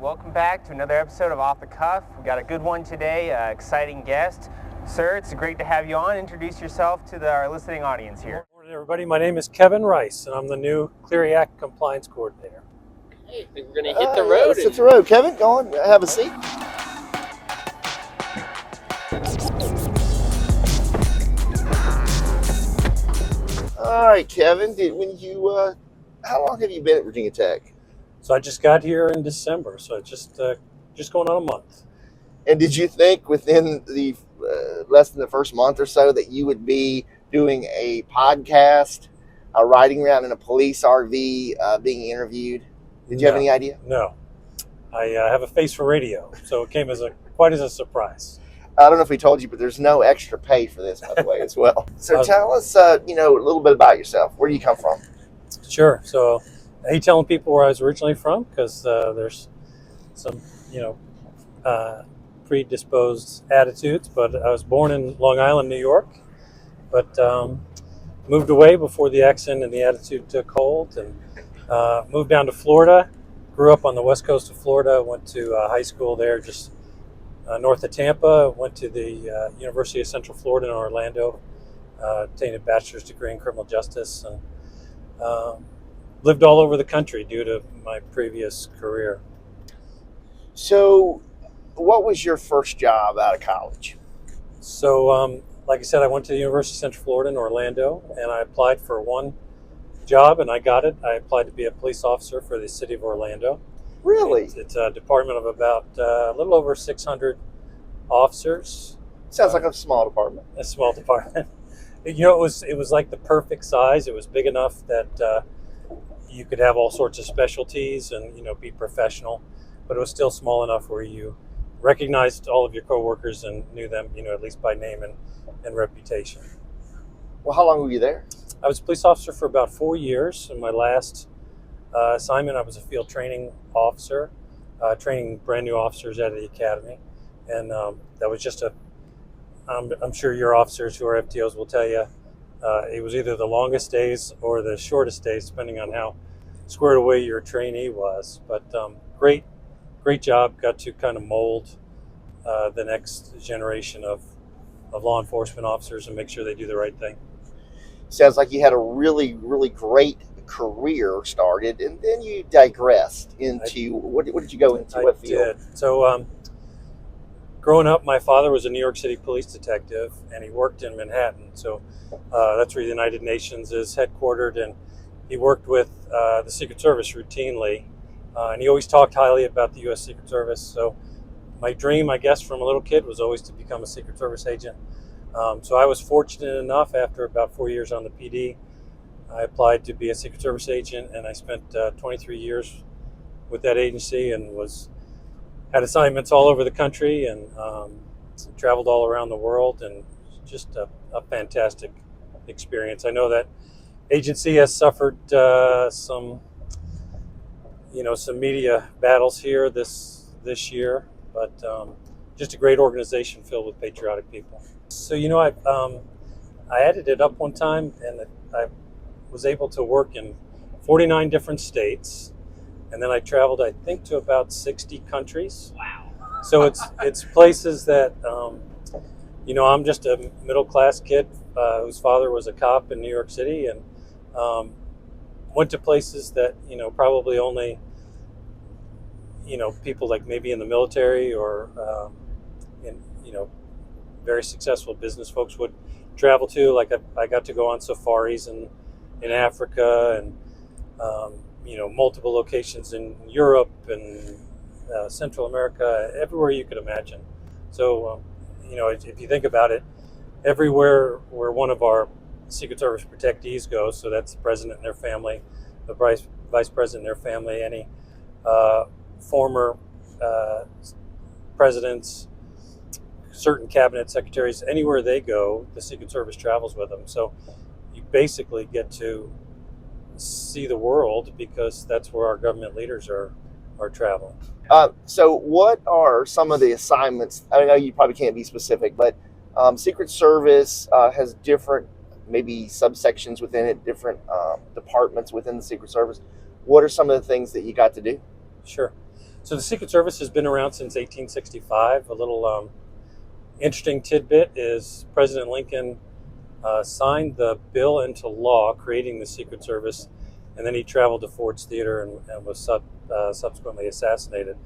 welcome back to another episode of Off the Cuff. We got a good one today, exciting guest. Sir, it's great to have you on. Introduce yourself to our listening audience here. Good morning, everybody. My name is Kevin Rice, and I'm the new Clery Act compliance coordinator. Hey, I think we're going to hit the road. Let's hit the road. Kevin, go on, have a seat. All right, Kevin, how long have you been at Virginia Tech? So I just got here in December, so just going on a month. And did you think within the less than the first month or so that you would be doing a podcast, riding around in a police RV, being interviewed? Did you have any idea? No. I have a face for radio, so it came as quite as a surprise. I don't know if we told you, but there's no extra pay for this, by the way, as well. So tell us, a little bit about yourself. Where do you come from? Sure. So I hate telling people where I was originally from because there's some, predisposed attitudes. But I was born in Long Island, New York, but moved away before the accent and the attitude took hold, and moved down to Florida. Grew up on the west coast of Florida. Went to high school there, just north of Tampa. Went to the University of Central Florida in Orlando. Obtained a bachelor's degree in criminal justice, and lived all over the country due to my previous career. So, what was your first job out of college? So, like I said, I went to the University of Central Florida in Orlando, and I applied for one job, and I got it. I applied to be a police officer for the city of Orlando. Really? It's a department of about a little over 600 officers. Sounds like a small department. A small department. It was like the perfect size. It was big enough that you could have all sorts of specialties and be professional, but it was still small enough where you recognized all of your coworkers and knew them, at least by name and reputation. Well, how long were you there? I was a police officer for about 4 years. In my last assignment, I was a field training officer, training brand new officers out of the academy, and that was just I'm sure your officers who are FTOs will tell you it was either the longest days or the shortest days, depending on how squared away your trainee was. But great job. Got to kind of mold the next generation of law enforcement officers and make sure they do the right thing. Sounds like you had a really, really great career started, and then you digressed into what did you go into? What field? Did. So growing up, my father was a New York City police detective, and he worked in Manhattan. So that's where the United Nations is headquartered, and he worked with the Secret Service routinely, and he always talked highly about the U.S. Secret Service. So my dream, I guess, from a little kid was always to become a Secret Service agent. So I was fortunate enough, after about 4 years on the PD, I applied to be a Secret Service agent, and I spent 23 years with that agency and had assignments all over the country and traveled all around the world, and just a fantastic experience. I know that agency has suffered some media battles here this year, but just a great organization filled with patriotic people. So I added it up one time, and I was able to work in 49 different states, and then I traveled, I think, to about 60 countries. Wow! So it's places that I'm just a middle class kid whose father was a cop in New York City, and went to places that probably only people like maybe in the military or very successful business folks would travel to. Like I got to go on safaris in Africa, and multiple locations in Europe and Central America, everywhere you could imagine. So if you think about it, everywhere where one of our Secret Service protectees goes, so that's the president and their family, the vice president and their family, any former presidents, certain cabinet secretaries, anywhere they go, the Secret Service travels with them. So you basically get to see the world because that's where our government leaders are traveling. So what are some of the assignments? I know you probably can't be specific, but Secret Service has different maybe subsections within it, different departments within the Secret Service. What are some of the things that you got to do? Sure. So the Secret Service has been around since 1865. A little interesting tidbit is President Lincoln signed the bill into law creating the Secret Service, and then he traveled to Ford's Theater and was subsequently assassinated.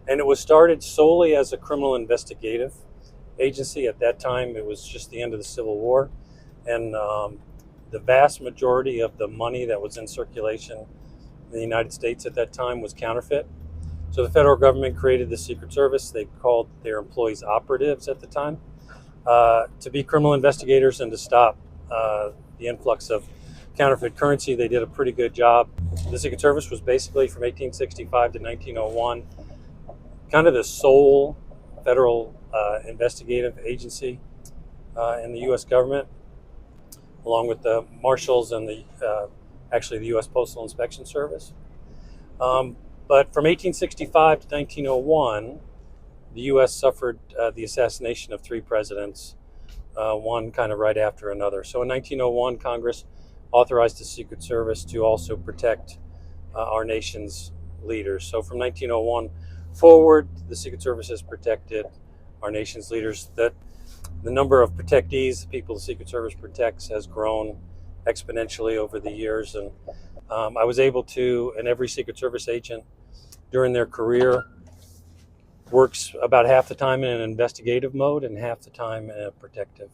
And it was started solely as a criminal investigative agency. At that time, it was just the end of the Civil War, and the vast majority of the money that was in circulation in the United States at that time was counterfeit. So the federal government created the Secret Service. They called their employees operatives at the time to be criminal investigators and to stop the influx of counterfeit currency. They did a pretty good job. The Secret Service was basically from 1865 to 1901 kind of the sole federal investigative agency in the U.S. government, along with the marshals and actually the U.S. Postal Inspection Service. But from 1865 to 1901, the U.S. suffered the assassination of 3 presidents, one kind of right after another. So in 1901, Congress authorized the Secret Service to also protect our nation's leaders. So from 1901 forward, the Secret Service has protected our nation's leaders. That the number of protectees, the people the Secret Service protects, has grown exponentially over the years. And I was able to, and every Secret Service agent during their career works about half the time in an investigative mode and half the time in a protective.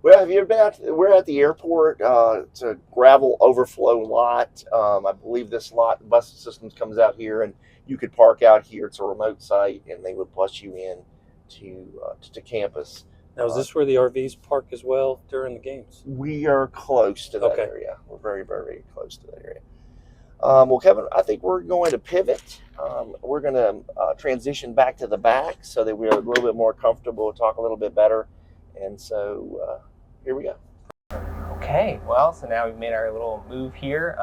Well, have you ever been out? We're at the airport. It's a gravel overflow lot. I believe this lot, the bus systems comes out here, and you could park out here. It's a remote site, and they would bus you in to campus. Now, is this where the RVs park as well during the games? We are close to that Okay. area. We're very, very close to that area. Well, Kevin, I think we're going to pivot. We're going to transition back to the back so that we're a little bit more comfortable, talk a little bit better. And so here we go. Okay, well, so now we've made our little move here.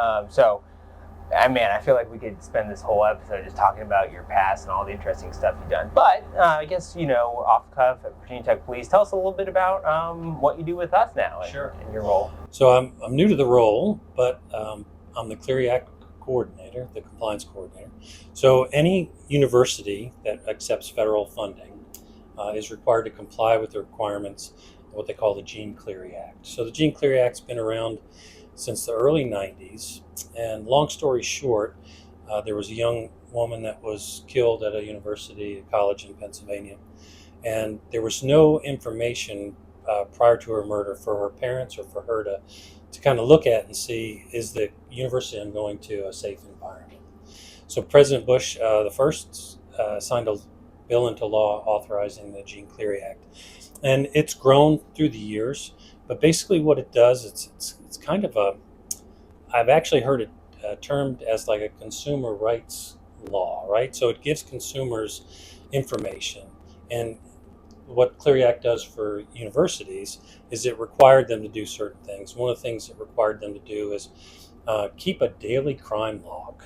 I feel like we could spend this whole episode just talking about your past and all the interesting stuff you've done. But I guess, off the cuff at Virginia Tech Police, tell us a little bit about what you do with us now and your role. So I'm new to the role, but I'm the Clery Act coordinator, the compliance coordinator. So any university that accepts federal funding is required to comply with the requirements of what they call the Clery Act. So the Clery Act's been around since the early 90s. And long story short, there was a young woman that was killed at a university, a college in Pennsylvania. And there was no information prior to her murder for her parents or for her to kind of look at and see, is the university I'm going to a safe environment? So President Bush, the first, signed a bill into law authorizing the Clery Act. And it's grown through the years, but basically what it does, it's kind of I've actually heard it termed as like a consumer rights law, right? So it gives consumers information. And what Clery Act does for universities is it required them to do certain things. One of the things it required them to do is keep a daily crime log.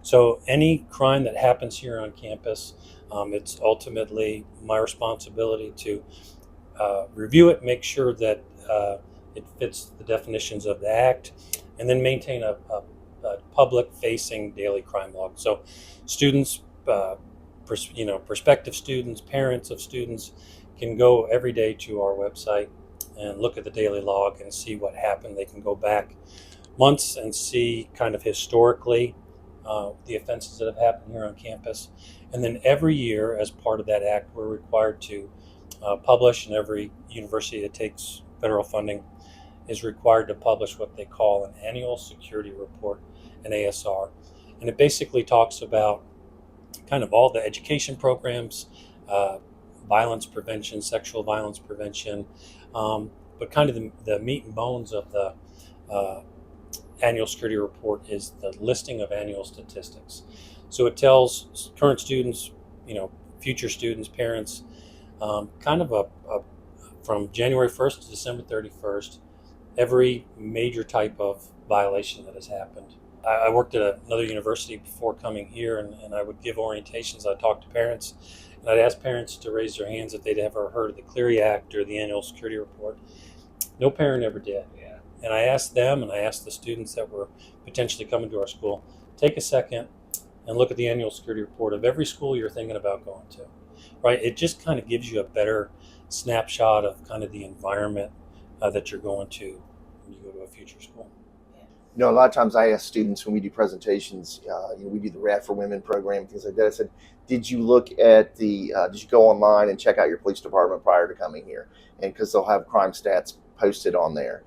So any crime that happens here on campus, it's ultimately my responsibility to review it, make sure that it fits the definitions of the act, and then maintain a public-facing daily crime log. So students, prospective students, parents of students can go every day to our website and look at the daily log and see what happened. They can go back months and see kind of historically the offenses that have happened here on campus. And then every year, as part of that act, we're required to publish, and every university that takes federal funding is required to publish what they call an annual security report, an ASR. And it basically talks about kind of all the education programs, violence prevention, sexual violence prevention, but kind of the meat and bones of the annual security report is the listing of annual statistics. So it tells current students, future students, parents, kind of from January 1st to December 31st, every major type of violation that has happened. I worked at another university before coming here, and I would give orientations. I'd talk to parents, and I'd ask parents to raise their hands if they'd ever heard of the Clery Act or the annual security report. No parent ever did. Yeah. And I asked them, and I asked the students that were potentially coming to our school, take a second and look at the annual security report of every school you're thinking about going to, right? It just kind of gives you a better snapshot of kind of the environment that you're going to when you go to a future school. You know, a lot of times I ask students when we do presentations, we do the Rad for Women program, things like that. I said, did you look at did you go online and check out your police department prior to coming here? And because they'll have crime stats posted on there.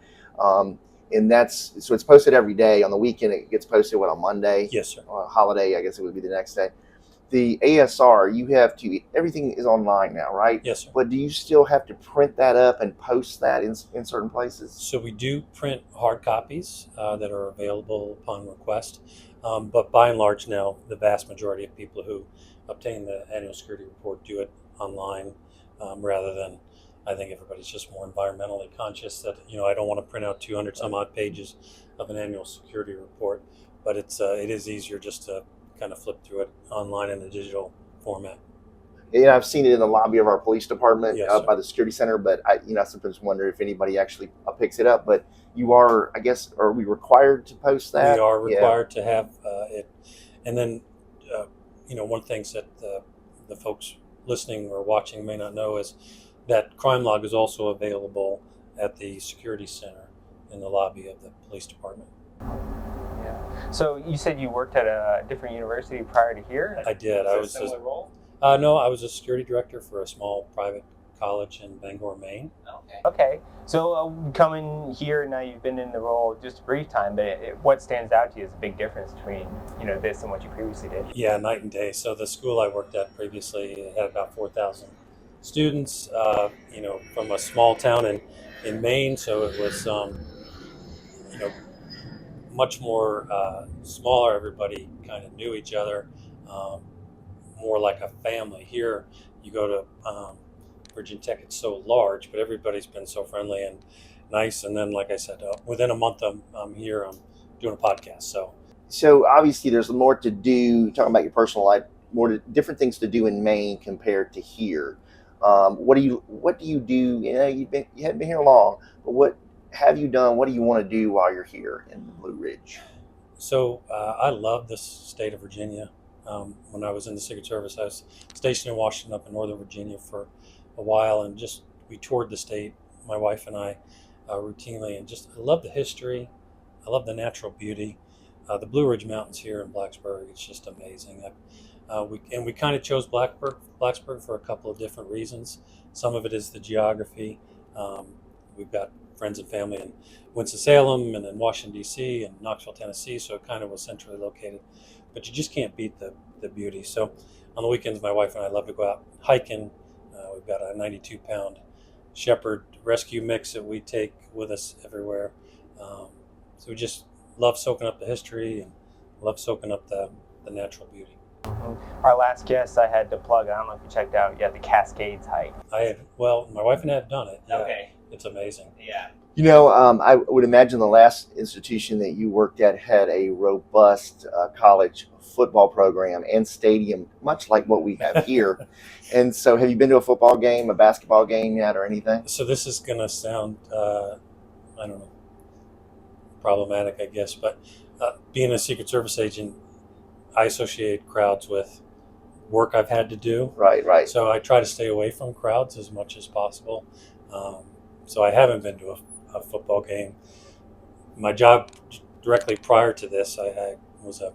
And so it's posted every day. On the weekend, it gets posted, on Monday? Yes, sir. Holiday, I guess it would be the next day. The ASR, everything is online now, right? Yes, sir. But do you still have to print that up and post that in certain places? So we do print hard copies that are available upon request. But by and large now, the vast majority of people who obtain the annual security report do it online rather than, I think everybody's just more environmentally conscious that, I don't want to print out 200 some odd pages of an annual security report, but it is easier just to kind of flip through it online in a digital format. Yeah, I've seen it in the lobby of our police department Yes, by the security center, but I sometimes wonder if anybody actually picks it up. But you are, I guess, are we required to post that? We are required to have it. And then, one thing that the folks listening or watching may not know is that crime log is also available at the security center in the lobby of the police department. Yeah. So you said you worked at a different university prior to here? I did. I was a similar role. No, I was a security director for a small private college in Bangor, Maine. Okay. Okay. So coming here, now you've been in the role just a brief time, but what stands out to you as a big difference between this and what you previously did? Yeah, night and day. So the school I worked at previously had about 4,000 students, from a small town in Maine. So it was, much more smaller. Everybody kind of knew each other, more like a family. Here, you go to Virginia Tech, it's so large, but everybody's been so friendly and nice. And then, like I said, within a month, I'm here. I'm doing a podcast. So obviously, there's more to do. Talking about your personal life, different things to do in Maine compared to here. What do you do? You haven't been here long, but what have you done? What do you want to do while you're here in the Blue Ridge? So I love this state of Virginia. When I was in the Secret Service, I was stationed in Washington up in Northern Virginia for a while, and we toured the state, my wife and I, routinely, and I love the history. I love the natural beauty. The Blue Ridge Mountains here in Blacksburg, it's just amazing. We kind of chose Blacksburg for a couple of different reasons. Some of it is the geography. We've got friends and family in Winston-Salem and in Washington, D.C. and Knoxville, Tennessee, so it kind of was centrally located. But you just can't beat the beauty. So on the weekends, my wife and I love to go out hiking. We've got a 92-pound Shepherd rescue mix that we take with us everywhere. So we just love soaking up the history and love soaking up the natural beauty. Mm-hmm. Our last guest I had to plug, I don't know if you checked out yet, the Cascades hike. My wife and I have done it. Yeah, Okay. It's amazing. Yeah. I would imagine the last institution that you worked at had a robust college football program and stadium, much like what we have here. And so have you been to a football game, a basketball game yet, or anything? So this is going to sound, I don't know, problematic, I guess, but being a Secret Service agent, I associate crowds with work I've had to do. Right. So I try to stay away from crowds as much as possible. So I haven't been to a football game. My job directly prior to this, I was a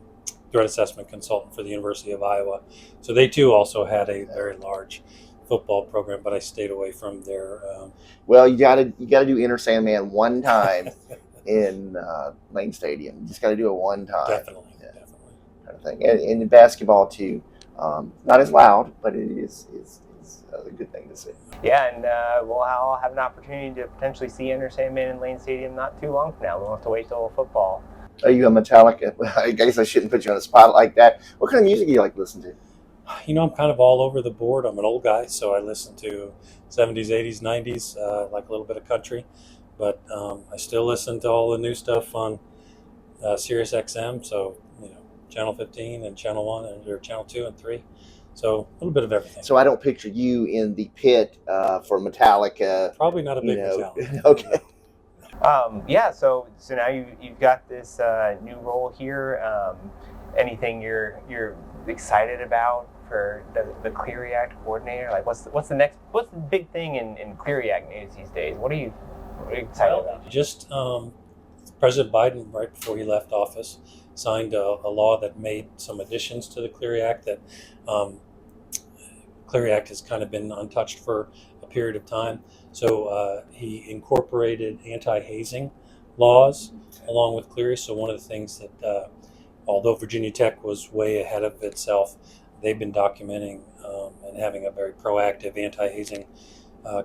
threat assessment consultant for the University of Iowa. So they too also had a very large football program, but I stayed away from their. Well, you got to do Inner Sandman one time in Lane Stadium. You just got to do it one time. Definitely. Kind of thing. And in basketball too, not as loud, but it is a good thing to see. Yeah, and I'll have an opportunity to potentially see Enter Sandman in Lane Stadium not too long from now. We won't have to wait till football. Are you a Metallica? I guess I shouldn't put you on the spot like that. What kind of music do you like to listen to? I'm kind of all over the board. I'm an old guy, so I listen to 70s, 80s, 90s, like a little bit of country. But I still listen to all the new stuff on Sirius XM, so Channel 15 and Channel 1 or Channel 2 and 3. So a little bit of everything. So I don't picture you in the pit for Metallica. Probably not a big Metallica. Okay. So now you've got this new role here. anything you're excited about for the Clery Act coordinator? Like, what's the big thing in Clery Act news these days? What are you excited about? Just President Biden, right before he left office, signed a law that made some additions to the Clery Act. That Clery Act has kind of been untouched for a period of time. So he incorporated anti-hazing laws along with Clery. So one of the things that, although Virginia Tech was way ahead of itself, they've been documenting and having a very proactive anti-hazing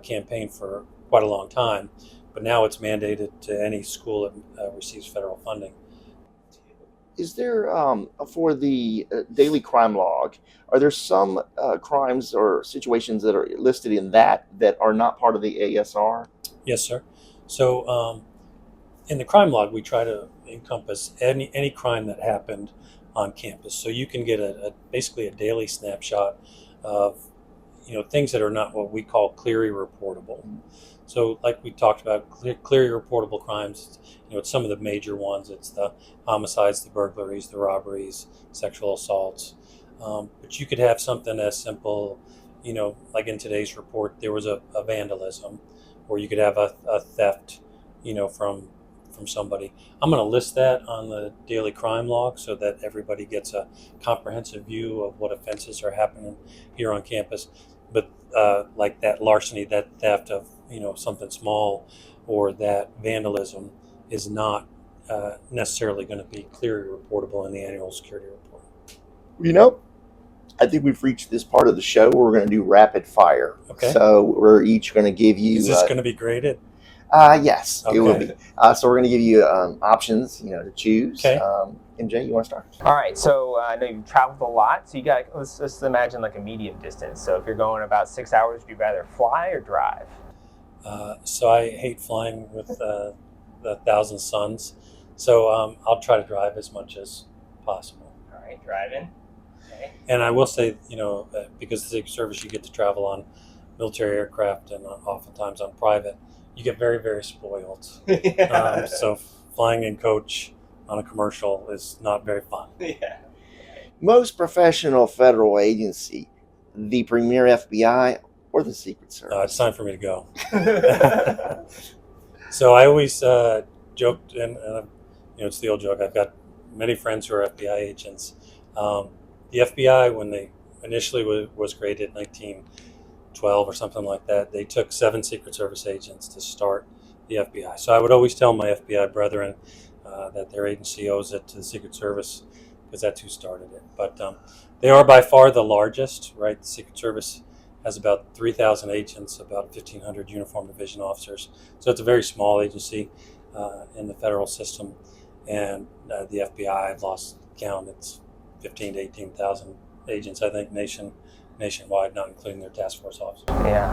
campaign for quite a long time. But now it's mandated to any school that receives federal funding. Is there, for the daily crime log, are there some crimes or situations that are listed in that are not part of the ASR? Yes, sir. So in the crime log, we try to encompass any crime that happened on campus. So you can get basically a daily snapshot of things that are not what we call Clery reportable. So like we talked about, Clery reportable crimes, it's some of the major ones. It's the homicides, the burglaries, the robberies, sexual assaults. But you could have something as simple, like in today's report, there was a vandalism, or you could have a theft, from somebody. I'm going to list that on the daily crime log so that everybody gets a comprehensive view of what offenses are happening here on campus. But like that larceny, that theft of something small, or that vandalism is not necessarily going to be clearly reportable in the annual security report. I think we've reached this part of the show where we're going to do rapid fire. Okay. So we're each going to give you. Is this going to be graded? Yes, Okay. It will be. So we're going to give you options, to choose. Okay. MJ, you want to start? All right, so I know you've traveled a lot, so let's imagine like a medium distance. So if you're going about 6 hours, would you rather fly or drive? So I hate flying with the 1,000 suns. So I'll try to drive as much as possible. All right, driving. Okay. And I will say, because the Secret Service, you get to travel on military aircraft and oftentimes on private, you get very, very spoiled. So flying in coach on a commercial is not very fun. Yeah. Most professional federal agency, the premier FBI or the Secret Service? It's time for me to go. So I always joked, and it's the old joke. I've got many friends who are FBI agents. The FBI, when they initially was created in 1912 or something like that, they took 7 Secret Service agents to start the FBI. So I would always tell my FBI brethren that their agency owes it to the Secret Service, because that's who started it. But they are by far the largest, right? The Secret Service has about 3,000 agents, about 1,500 uniformed division officers. So it's a very small agency in the federal system. And the FBI, I've lost count, it's 15 to 18,000 agents, I think, nationwide, not including their task force officers. Yeah.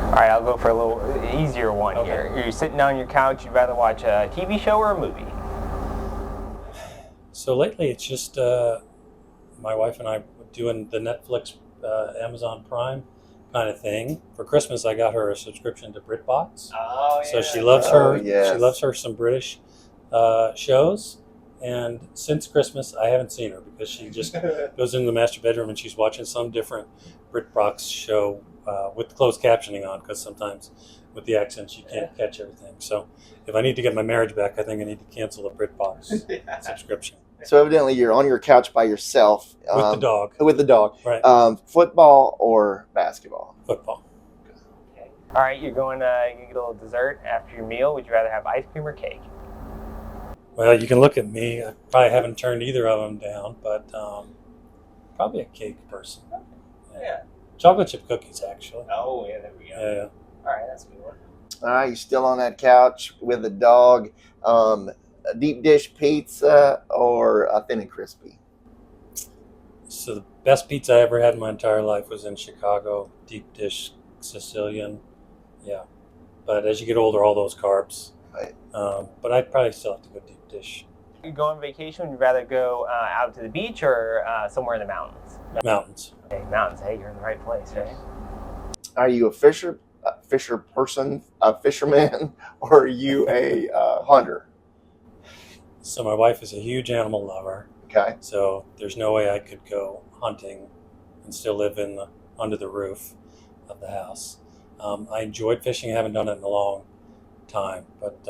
All right, I'll go for a little easier one here. You're sitting on your couch, you'd rather watch a TV show or a movie? So lately it's just my wife and I doing the Netflix, Amazon Prime kind of thing. For Christmas, I got her a subscription to BritBox. Oh, yeah. So she loves her. Yes. She loves her some British shows. And since Christmas, I haven't seen her because she just goes into the master bedroom and she's watching some different BritBox show with closed captioning on, because sometimes with the accents you can't catch everything. So if I need to get my marriage back, I think I need to cancel the BritBox subscription. So evidently you're on your couch by yourself. With the dog. With the dog. Right. Football or basketball? Football. Okay. All right, you're going to get a little dessert after your meal. Would you rather have ice cream or cake? Well, you can look at me. I probably haven't turned either of them down, but probably a cake person. Yeah. Chocolate chip cookies, actually. Oh, yeah, there we go. Yeah. All right, that's a good one. All right, you're still on that couch with the dog. A deep dish pizza or a thin and crispy? So the best pizza I ever had in my entire life was in Chicago, deep dish Sicilian. Yeah. But as you get older, all those carbs. Right. But I'd probably still have to go deep dish. You go on vacation, would you rather go out to the beach or somewhere in the mountains? Mountains. Okay, mountains. Hey, you're in the right place, right? Are you a fisher person, a fisherman, or are you a hunter? So my wife is a huge animal lover. Okay. So there's no way I could go hunting and still live under the roof of the house. I enjoyed fishing. I haven't done it in a long time, but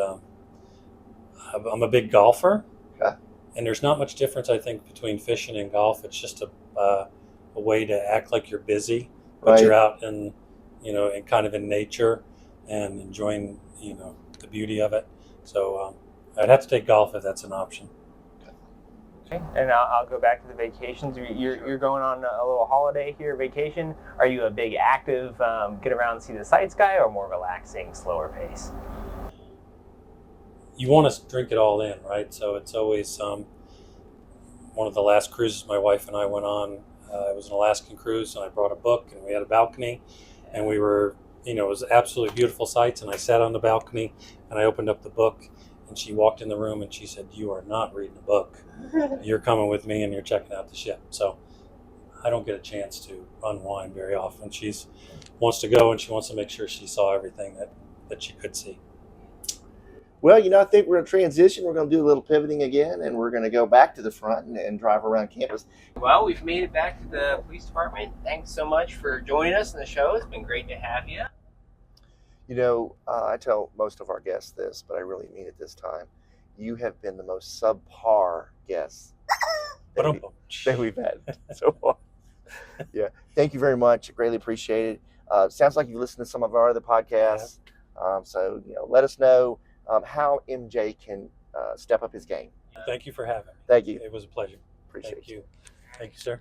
I'm a big golfer. Okay. And there's not much difference, I think, between fishing and golf. It's just a way to act like you're busy, but Right. you're out in kind of in nature and enjoying, the beauty of it. So I'd have to take golf if that's an option. Okay. And I'll go back to the vacations. You're going on a little holiday here, vacation. Are you a big active, get around and see the sights guy, or more relaxing, slower pace? You want to drink it all in, right? So it's always one of the last cruises my wife and I went on. It was an Alaskan cruise, and I brought a book, and we had a balcony, and we were, it was absolutely beautiful sights, and I sat on the balcony, and I opened up the book, and she walked in the room, and she said, "You are not reading a book. You're coming with me, and you're checking out the ship." So I don't get a chance to unwind very often. She wants to go, and she wants to make sure she saw everything that she could see. Well, I think we're going to transition. We're going to do a little pivoting again, and we're going to go back to the front and drive around campus. Well, we've made it back to the police department. Thanks so much for joining us in the show. It's been great to have you. I tell most of our guests this, but I really mean it this time. You have been the most subpar guest that we've had so far. Yeah. Thank you very much. I greatly appreciate it. Sounds like you've listened to some of our other podcasts. So let us know how MJ can step up his game. Thank you for having me. Thank you. It was a pleasure. Appreciate you. Thank you, sir.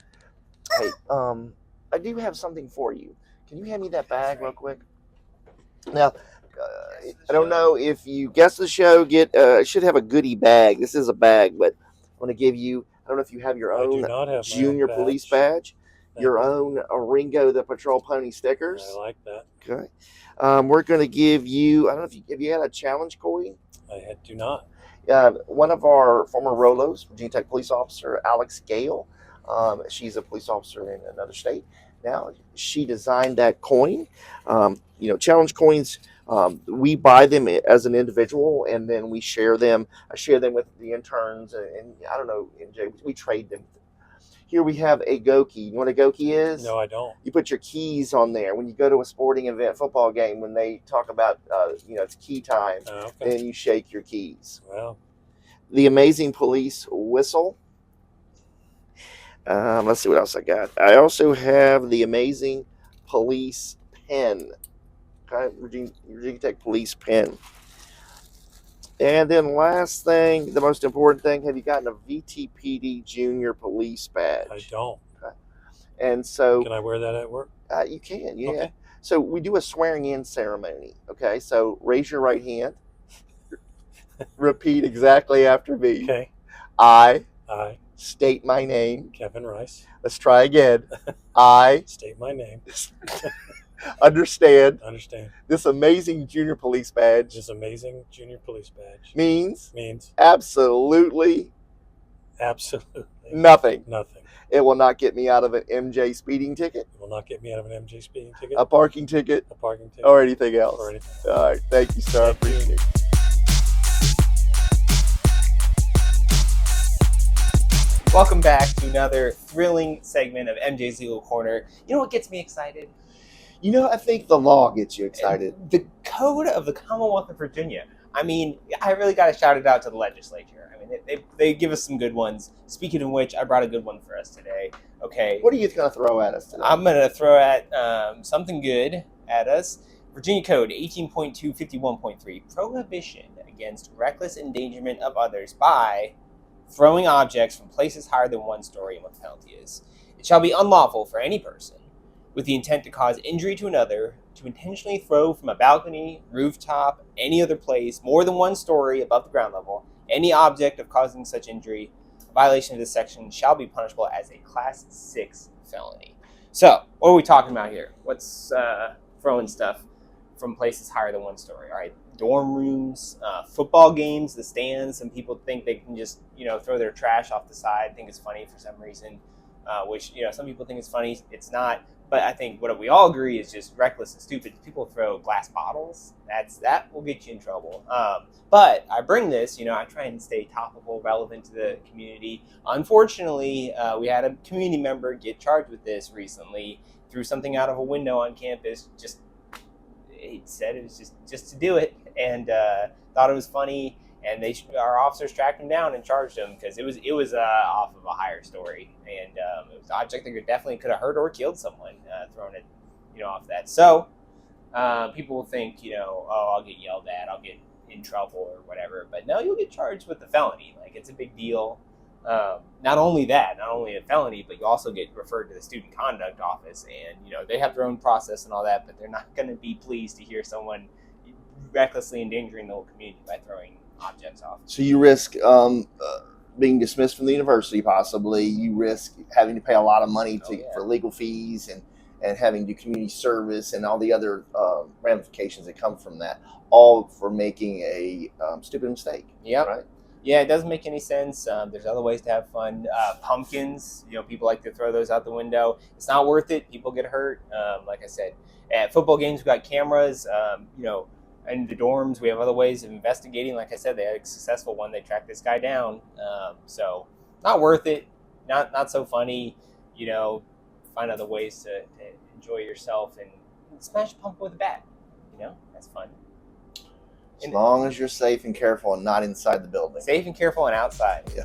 Hey, I do have something for you. Can you hand me that bag real quick? Now, I don't know if you guess the show. It should have a goodie bag. This is a bag, but I want to give you. I don't know if you have your I do own not have my junior own police badge, your Thank you. own Ringo the Patrol Pony stickers. I like that. Okay. We're going to give you. I don't know if you had a challenge coin. Do not. One of our former Rolos, Virginia Tech police officer Alex Gale. She's a police officer in another state. Now she designed that coin. Challenge coins. We buy them as an individual, and then we share them. I share them with the interns, and I don't know, MJ. We trade them. Here we have a go key. You know what a go key is? No, I don't. You put your keys on there when you go to a sporting event, football game. When they talk about, it's key time, Okay. then you shake your keys. Well, The Amazing Police whistle. Let's see what else I got. I also have the Amazing Police pen. Okay, Virginia Tech Police pen. And then last thing, the most important thing, have you gotten a VTPD Junior Police badge? I don't. Okay. And so Can I wear that at work? you can, yeah. Okay. So we do a swearing in ceremony. Okay, so raise your right hand. Repeat exactly after me. Okay. I I, state my name. Kevin Rice, Let's try again. I state my name. understand Understand. this amazing junior police badge This amazing junior police badge means means absolutely absolutely nothing. nothing. It will not get me out of an MJ speeding ticket, It will not get me out of an MJ speeding ticket, a parking ticket, a parking ticket, or anything else. or anything. All right. Thank you, sir. I appreciate it. Welcome back to another thrilling segment of MJ's Legal Corner. You know what gets me excited? I think the law gets you excited. The Code of the Commonwealth of Virginia. I mean, I really got to shout it out to the legislature. I mean, they give us some good ones. Speaking of which, I brought a good one for us today. Okay. What are you going to throw at us today? I'm going to throw at something good at us. Virginia Code 18.251.3, prohibition against reckless endangerment of others by throwing objects from places higher than one story, and what the penalty is. It shall be unlawful for any person with the intent to cause injury to another to intentionally throw from a balcony, rooftop, any other place more than one story above the ground level any object of causing such injury. A violation of this section shall be punishable as a Class 6 felony. So, what are we talking about here? What's throwing stuff from places higher than one story? All right, dorm rooms, football games, the stands. Some people think they can just, throw their trash off the side, think it's funny for some reason, which, some people think it's funny. It's not. But I think what we all agree is just reckless and stupid. People throw glass bottles. That will get you in trouble. But I bring this, I try and stay topical, relevant to the community. Unfortunately, we had a community member get charged with this recently. Threw something out of a window on campus. He said it was just to do it, and thought it was funny. And our officers tracked him down and charged him because it was off of a higher story, and it was an object that definitely could have hurt or killed someone throwing it, off that. So people will think, oh, I'll get yelled at, I'll get in trouble or whatever, but no, you'll get charged with a felony. Like, it's a big deal. Not only a felony, but you also get referred to the student conduct office, and they have their own process and all that, but they're not going to be pleased to hear someone recklessly endangering the whole community by throwing objects off. So you risk being dismissed from the university, possibly. You risk having to pay a lot of money for legal fees and having to do community service and all the other ramifications that come from that, all for making a stupid mistake. Yep. Right? Yeah, it doesn't make any sense. There's other ways to have fun. Pumpkins, people like to throw those out the window. It's not worth it. People get hurt. Like I said, at football games, we've got cameras, in the dorms. We have other ways of investigating. Like I said, they had a successful one. They tracked this guy down. So not worth it. Not so funny. Find other ways to enjoy yourself and smash a pumpkin with a bat. That's fun. As long as you're safe and careful and not inside the building. Safe and careful and outside. Yeah.